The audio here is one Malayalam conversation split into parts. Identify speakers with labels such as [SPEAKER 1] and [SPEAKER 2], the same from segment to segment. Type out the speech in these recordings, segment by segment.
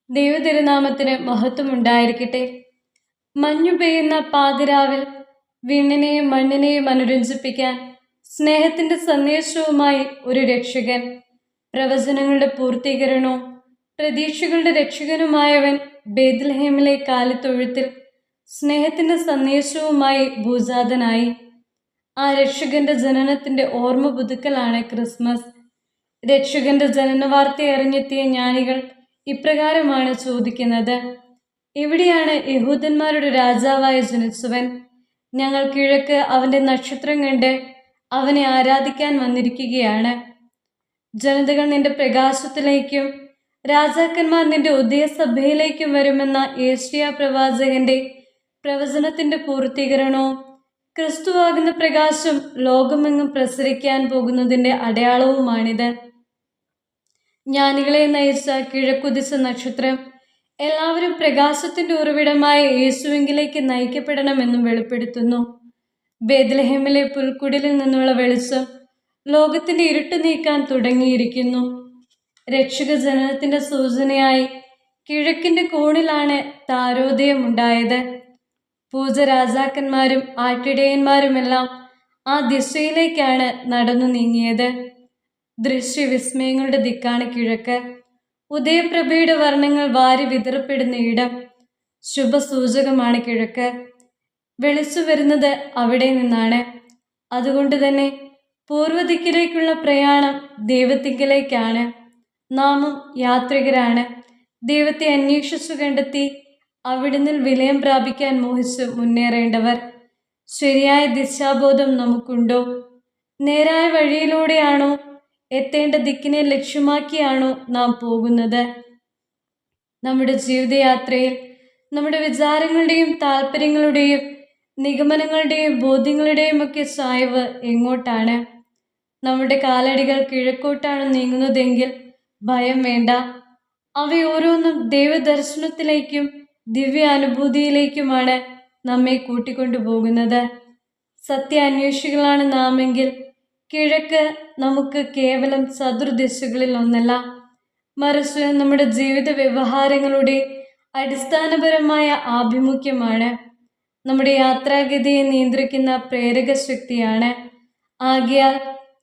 [SPEAKER 1] ദൈവതിരുനാമത്തിന് മഹത്വം ഉണ്ടായിരിക്കട്ടെ. മഞ്ഞു പെയ്യുന്ന പാതിരാവിൽ വിണ്ണിനെയും മണ്ണിനെയും അനുരഞ്ജിപ്പിക്കാൻ സ്നേഹത്തിന്റെ സന്ദേശവുമായി ഒരു രക്ഷകൻ, പ്രവചനങ്ങളുടെ പൂർത്തീകരണവും പ്രതീക്ഷകളുടെ രക്ഷകനുമായവൻ ബേത്ലഹേമിലെ കാലിത്തൊഴുത്തിൽ സ്നേഹത്തിന്റെ സന്ദേശവുമായി ഭൂജാതനായി. ആ രക്ഷകന്റെ ജനനത്തിന്റെ ഓർമ്മ പുതുക്കലാണ് ക്രിസ്മസ്. രക്ഷകന്റെ ജനന വാർത്ത അറിഞ്ഞെത്തിയ ജ്ഞാനികൾ ഇപ്രകാരമാണ് ചോദിക്കുന്നത്: എവിടെയാണ് യഹൂദന്മാരുടെ രാജാവായി ജനിച്ചവൻ? ഞങ്ങൾ കിഴക്ക് അവന്റെ നക്ഷത്രം കണ്ട് അവനെ ആരാധിക്കാൻ വന്നിരിക്കുകയാണ്. ജനതകൾ നിന്റെ പ്രകാശത്തിലേക്കും രാജാക്കന്മാർ നിന്റെ ഉദയസഭയിലേക്കും വരുമെന്ന യേശയ്യാ പ്രവാചകന്റെ പ്രവചനത്തിന്റെ പൂർത്തീകരണവും ക്രിസ്തുവാകുന്ന പ്രകാശം ലോകമെങ്ങും പ്രസരിക്കാൻ പോകുന്നതിന്റെ അടയാളവുമാണിത്. ജ്ഞാനികളെ നയിച്ച കിഴക്കുദിശ നക്ഷത്രം എല്ലാവരും പ്രകാശത്തിന്റെ ഉറവിടമായ യേശുവിങ്കിലേക്ക് നയിക്കപ്പെടണമെന്നും വെളിപ്പെടുത്തുന്നു. ബേത്ലഹേമിലെ പുൽക്കുടിലിൽ നിന്നുള്ള വെളിച്ചം ലോകത്തിന്റെ ഇരുട്ട് നീക്കാൻ തുടങ്ങിയിരിക്കുന്നു. രക്ഷക ജനനത്തിന്റെ സൂചനയായി കിഴക്കിന്റെ കോണിലാണ് താരോദയം ഉണ്ടായത്. പൂജ രാജാക്കന്മാരും ആട്ടിടയന്മാരുമെല്ലാം ആ ദിശയിലേക്കാണ് നടന്നു നീങ്ങിയത്. ദൃശ്യവിസ്മയങ്ങളുടെ ദിക്കാണ് കിഴക്ക്. ഉദയപ്രഭയുടെ വർണ്ണങ്ങൾ വാരി വിതറപ്പെടുന്ന ഇടം. ശുഭസൂചകമാണ് കിഴക്ക്. വെളിച്ചു വരുന്നത് അവിടെ നിന്നാണ്. അതുകൊണ്ട് തന്നെ പൂർവ്വദിക്കിലേക്കുള്ള പ്രയാണം ദൈവത്തിങ്കിലേക്കാണ്. നാമും യാത്രികരാണ്. ദൈവത്തെ അന്വേഷിച്ചു കണ്ടെത്തി അവിടുന്ന് വിലയം പ്രാപിക്കാൻ മോഹിച്ച് മുന്നേറേണ്ടവർ. ശരിയായ ദിശാബോധം നമുക്കുണ്ടോ? നേരായ വഴിയിലൂടെയാണോ? എത്തേണ്ട ദിക്കിനെ ലക്ഷ്യമാക്കിയാണോ നാം പോകുന്നത്? നമ്മുടെ ജീവിതയാത്രയിൽ നമ്മുടെ വിചാരങ്ങളുടെയും താല്പര്യങ്ങളുടെയും നിഗമനങ്ങളുടെയും ബോധ്യങ്ങളുടെയും ഒക്കെ ചായ്വ് എങ്ങോട്ടാണ്? നമ്മുടെ കാലടികൾ കിഴക്കോട്ടാണ് നീങ്ങുന്നതെങ്കിൽ ഭയം വേണ്ട. അവയോരോന്നും ദൈവദർശനത്തിലേക്കും ദിവ്യ അനുഭൂതിയിലേക്കുമാണ് നമ്മെ കൂട്ടിക്കൊണ്ടുപോകുന്നത്. സത്യാന്വേഷികളാണ് നാമെങ്കിൽ കിഴക്ക് നമുക്ക് കേവലം ചതുർദിശകളിൽ ഒന്നല്ല, മറിച്ച് നമ്മുടെ ജീവിത വ്യവഹാരങ്ങളുടെ അടിസ്ഥാനപരമായ ആഭിമുഖ്യമാണ്. നമ്മുടെ യാത്രാഗതിയെ നിയന്ത്രിക്കുന്ന പ്രേരക ശക്തിയാണ്. ആകയാൽ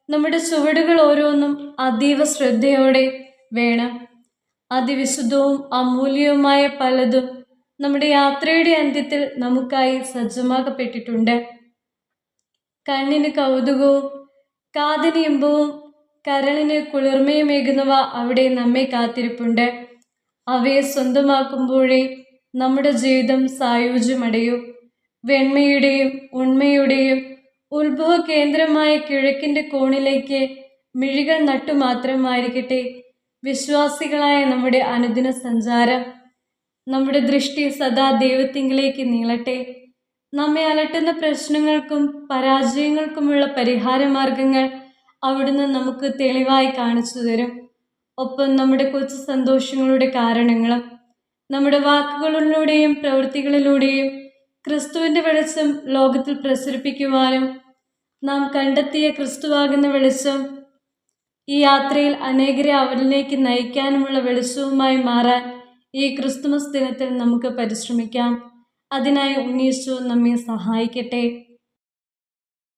[SPEAKER 1] നമ്മുടെ ചുവടുകൾ ഓരോന്നും അതീവ ശ്രദ്ധയോടെ വേണം. അതിവിശുദ്ധവും അമൂല്യവുമായ പലതും നമ്മുടെ യാത്രയുടെ അന്ത്യത്തിൽ നമുക്കായി സജ്ജമാക്കപ്പെട്ടിട്ടുണ്ട്. കണ്ണിന് കൗതുകവും കാതിന് ഇമ്പവും കരളിന് കുളിർമയുമേകുന്നവ അവിടെ നമ്മെ കാത്തിരിപ്പുണ്ട്. അവയെ സ്വന്തമാക്കുമ്പോഴേ നമ്മുടെ ജീവിതം സായുജ്യമടയൂ. വെണ്മയുടെയും ഉണ്മയുടെയും ഉത്ഭവ കേന്ദ്രമായ കിഴക്കിന്റെ കോണിലേക്ക് മിഴികൾ നട്ടുമാത്രമായിരിക്കട്ടെ വിശ്വാസികളായ നമ്മുടെ അനുദിന സഞ്ചാരം. നമ്മുടെ ദൃഷ്ടി സദാ ദൈവത്തിങ്കിലേക്ക് നീളട്ടെ. നമ്മെ അലട്ടുന്ന പ്രശ്നങ്ങൾക്കും പരാജയങ്ങൾക്കുമുള്ള പരിഹാരമാർഗങ്ങൾ അവിടുന്ന് നമുക്ക് തെളിവായി കാണിച്ചു തരും. ഒപ്പം നമ്മുടെ കൊച്ചു സന്തോഷങ്ങളുടെ കാരണങ്ങളും. നമ്മുടെ വാക്കുകളിലൂടെയും പ്രവൃത്തികളിലൂടെയും ക്രിസ്തുവിൻ്റെ വെളിച്ചം ലോകത്തിൽ പ്രസരിപ്പിക്കുവാനും നാം കണ്ടെത്തിയ ക്രിസ്തുവാകുന്ന വെളിച്ചം ഈ യാത്രയിൽ അനേകരെ അവരിലേക്ക് നയിക്കാനുമുള്ള വെളിച്ചവുമായി മാറാൻ ഈ ക്രിസ്തുമസ് ദിനത്തിൽ നമുക്ക് പരിശ്രമിക്കാം. അതിനായി ഉണ്ണീശോ നമ്മെ സഹായിക്കട്ടെ.